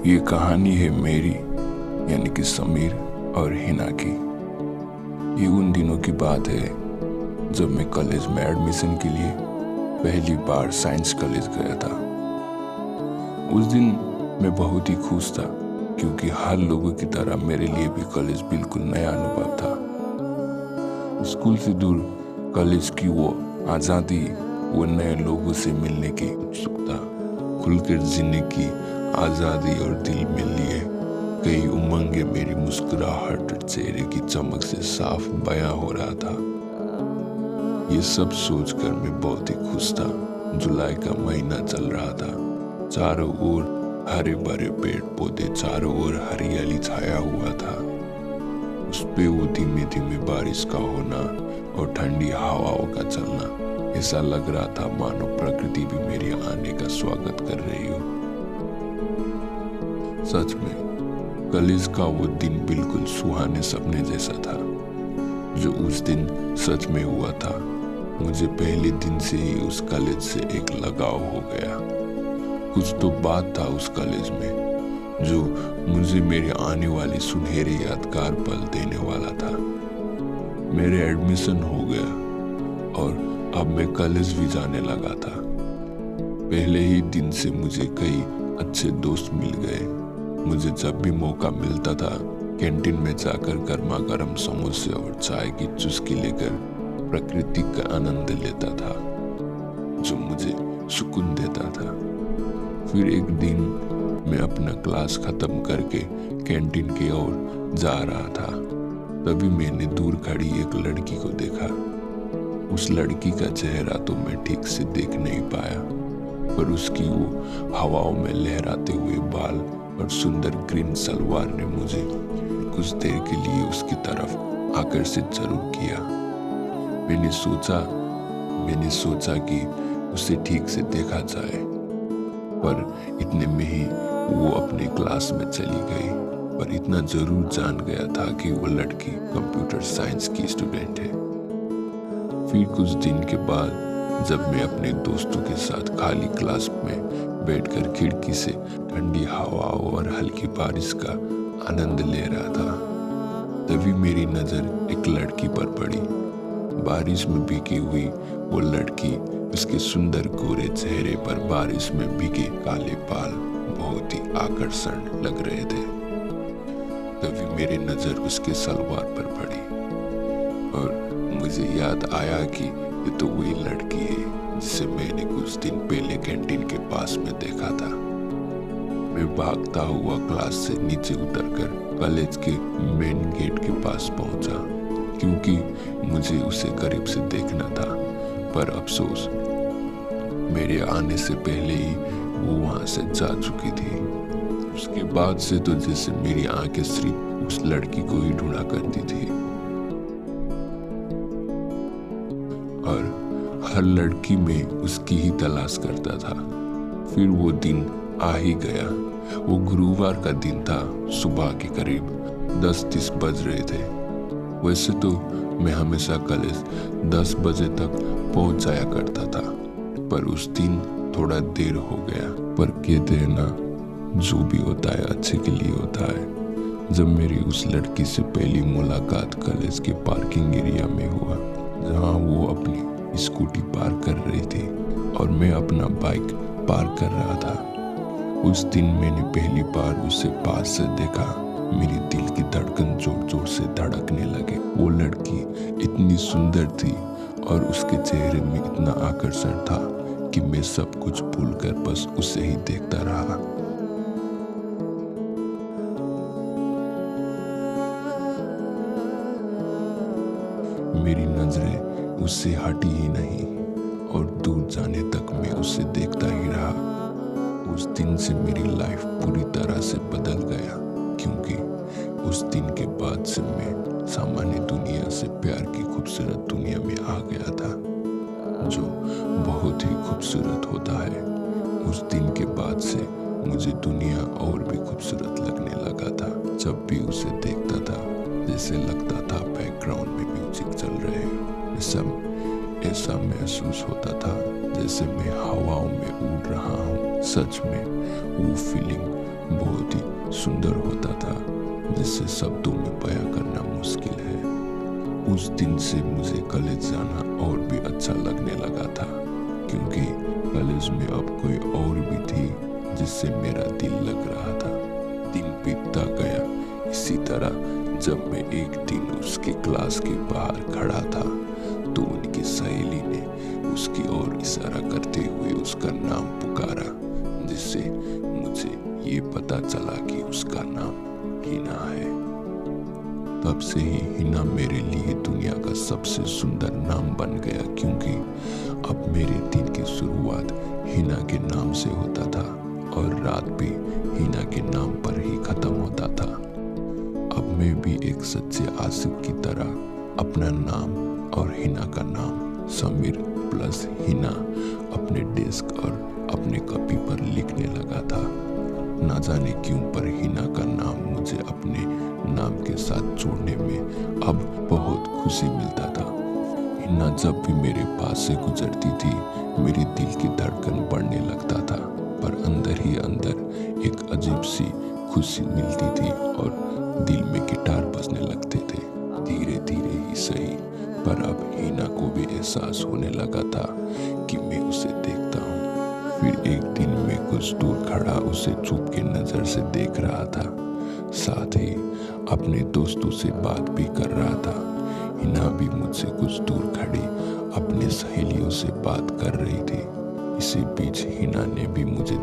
ये कहानी है मेरी यानी कि समीर और हिना की। ये उन दिनों की बात है जब मैं कॉलेज में एडमिशन के लिए पहली बार साइंस कॉलेज गया था। उस दिन मैं बहुत ही खुश था क्योंकि हर लोगों की तरह मेरे लिए भी कॉलेज बिल्कुल नया अनुभव था। स्कूल से दूर कॉलेज की वो आज़ादी, वो नए लोगों से मिलने की उत्सुकता, खुलकर जीने की आज़ादी और दिल में लिए कई उमंगे मेरी मुस्कुराहट और चेहरे की चमक से साफ बयां हो रहा था। ये सब सोचकर मैं बहुत ही खुश था। जुलाई का महीना चल रहा था। चारों ओर हरे भरे पेड़ पौधे, चारों ओर हरियाली छाया हुआ था। उस पे वो धीमे धीमे बारिश का होना और ठंडी हवाओं का चलना, ऐसा लग रहा था मानो प्रकृति भी मेरे आने का स्वागत कर रही हो। सच में कॉलेज का वो दिन बिल्कुल सुहाने सपने जैसा था जो उस दिन सच में हुआ था। मुझे पहले दिन से ही उस कॉलेज से एक लगाव हो गया। कुछ तो बात था उस कॉलेज में जो मुझे मेरे आने वाले सुनहरे यादगार पल देने वाला था। मेरे एडमिशन हो गया और अब मैं कॉलेज भी जाने लगा था। पहले ही दिन से मुझे कई अच्छे दोस्त मिल गए। मुझे जब भी मौका मिलता था कैंटीन में जाकर गर्मा गर्म समोसे और चाय की चुस्की लेकर प्रकृति का आनंद लेता था जो मुझे सुकून देता था। फिर एक दिन मैं अपना क्लास खत्म करके कैंटीन की ओर जा रहा था। तभी मैंने दूर खड़ी एक लड़की को देखा। उस लड़की का चेहरा तो मैं ठीक से देख नहीं पाया, पर उसकी वो हवाओं में लहराते हुए बाल और सुंदर ग्रीन सलवार ने मुझे कुछ देर के लिए उसकी तरफ आकर्षित जरूर किया। मैंने सोचा कि उसे ठीक से देखा जाए, पर इतने में ही वो अपने क्लास में चली गई। पर इतना जरूर जान गया था कि वो लड़की कंप्यूटर साइंस की स्टूडेंट है। फिर कुछ दिन के बाद जब मैं अपने दोस्तों के साथ खाली क्लास में बैठकर खिड़की से ठंडी हवाओं और हल्की बारिश का आनंद ले रहा था, तभी मेरी नजर एक लड़की पर पड़ी। बारिश में भीगी हुई वो लड़की, उसके सुंदर गोरे चेहरे पर बारिश में भीगे काले बाल बहुत ही आकर्षण लग रहे थे। तभी मेरी नजर उसके सलवार पर पड़ी और मुझे याद आया कि ये तो वही लड़की है जिसे मैंने कुछ दिन पहले कैंटीन के पास में देखा था। मैं भागता हुआ क्लास से नीचे उतरकर कॉलेज के मेन गेट के पास पहुंचा क्योंकि मुझे उसे करीब से देखना था। पर अफसोस, मेरे आने से पहले ही वो वहां से जा चुकी थी। उसके बाद से तो जैसे मेरी आंखें सिर्फ उस लड़की को ही ढूंढा करती थी और हर लड़की में उसकी ही तलाश करता था। फिर वो दिन आ ही गया। वो गुरुवार का दिन था। सुबह के करीब 10:30 बज रहे थे। वैसे तो मैं हमेशा कॉलेज 10 बजे तक पहुंच जाया करता था, पर उस दिन थोड़ा देर हो गया। पर कहते हैं ना, जो भी होता है अच्छे के लिए होता है। जब मेरी उस लड़की से पहली मुलाकात कॉलेज के पार्किंग एरिया में हुआ, जहां वो अपनी स्कूटी पार्क कर रही थी और मैं अपना बाइक पार्क कर रहा था। उस दिन मैंने पहली बार उसे पास से देखा। मेरी दिल की धड़कन जोर जोर से धड़कने लगे। वो लड़की इतनी सुंदर थी और उसके चेहरे में इतना आकर्षण था कि मैं सब कुछ भूलकर बस उसे ही देखता रहा। मेरी नजरें उससे हटी ही नहीं और दूर जाने तक मैं उसे देखता ही रहा। उस दिन से मेरी लाइफ पूरी तरह से बदल गया क्योंकि उस दिन के बाद से मैं सामान्य दुनिया से प्यार की खूबसूरत दुनिया में आ गया था जो बहुत ही खूबसूरत होता है। उस दिन के बाद से मुझे दुनिया और भी खूबसूरत लगने लगा था। जब भी उसे देखता था जैसे लगता था बैकग्राउंड में म्यूजिक चल रहे हैं। ऐसा महसूस होता था जैसे मैं हवाओं में उड़ रहा हूँ। सच में वो फीलिंग बहुत ही सुंदर होता था, जिससे शब्दों में बयां करना मुश्किल है। उस दिन से मुझे कॉलेज जाना और भी अच्छा लगने लगा था, क्योंकि कॉलेज में अब कोई और भी थी जिससे मेरा दिल लग रहा था। दिन बीतता गया इसी तरह। जब मैं एक दिन उसके क्लास के बाहर खड़ा था तो उनकी सहेली ने उसकी ओर इशारा करते हुए उसका नाम पुकारा, जिससे मुझे ये पता चला कि उसका नाम हिना है। तब से ही हिना मेरे लिए दुनिया का सबसे सुंदर नाम बन गया, क्योंकि अब मेरे दिन की शुरुआत हिना के नाम से होता था और रात भी हिना के नाम पर ही खत्म होता था। अब मैं भी एक सच्चे आशिक की तरह अपना नाम और हिना का नाम समीर प्लस हिना अपने डेस्क और अपने कॉपी पर लिखने लगा था। ना जाने क्यों पर हिना का नाम मुझे अपने नाम के साथ जोड़ने में अब बहुत खुशी मिलता था। हिना जब भी मेरे पास से गुजरती थी मेरी दिल की धड़कन बढ़ने लगता था, पर अंदर ही अंदर एक अजीब सी खुशी मिलती थी और दिल में गिटार बजने लगते थे। धीरे धीरे ही सही, पर अब हिना को भी एहसास होने लगा था कि मैं उसे देखता हूँ। फिर एक दिन मैं कुछ दूर खड़ा उसे चुप के नजर से देख रहा था, साथ ही अपने दोस्तों से बात भी कर रहा था। हिना भी मुझसे कुछ दूर खड़ी अपने सहेलियों से बात कर रही थी। इसी बीच हिना ने भी मुझे